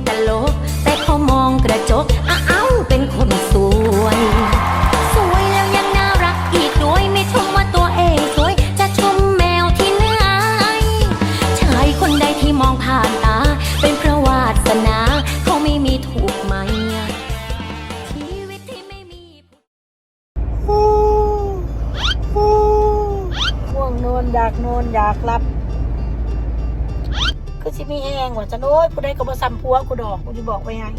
ตลกแต่พอมองกระจกอ้าวเป็นคนสวยสวยแล้วยังน่ารักอีกด้วยไม่ชมว่าตัวเองสวยจะชมแมวที่ไหนชายคนใดที่มองผ่านตาเป็นเพราะวาสนาเขาไม่มีถูกไหมชีวิตที่ไม่มีง่วงนอนอยากนอนอยากหลับคือสิมีแห้งว่าจะโน้ยผู้ใดก็บ่ซ้ำผัวกูดอกกูจะบอกไว้ให้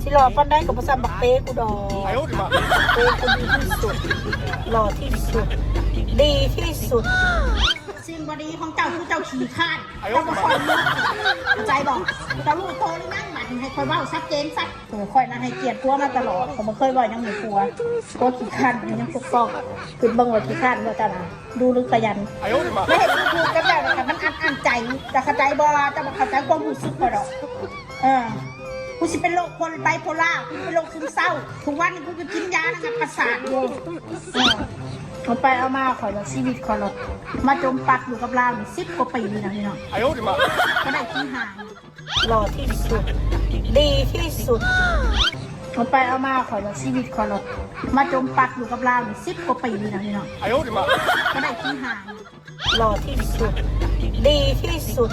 สิหล่อปานใดก็บ่ซ้ำบักเป้กูดอกเป้กูดีที่สุดหล่อที่สุดดีที่สุดสิ่งบดีของเจ้าคือเจ้าขี้ข้านเจ้าบ่คอยรู้ใจบอกเจ้ารู้โตหรือยังบัดให้คอยเว้าชัดเจนซะคอยนะให้เกียรติผัวมาตลอดผมบ่เคยเว้ายังมีผัวก็ขี้ข้านยังปกป้องขึ้นเบิ่งว่าขี้ข้านว่าจ้าน่ะดูลึกขยันไม่เห็นพูดกันแล้วนะคะมันอันใจจะเข้าใจบ่จะบ่เข้าใจความรู้สึกบ่ดอกกูสิเป็นโรคคนไบโพล่ากูเป็นโรคซึมเศร้าทุกวันนี้กูก็กินยานะคะประสาทอยู่เอาไปเอามาขอชีวิตขอรถมาจมปักอยู่กับเรา10 กว่าปีนะพี่น้องก็ได้ที่ห่างหล่อที่สุดดีที่สุดเอาไปเอามาขอชีวิตขอรถมาจมปักอยู่กับเรา10 กว่าปีนะพี่น้องก็ได้ที่ห่างหล่อที่สุดดีที่สุด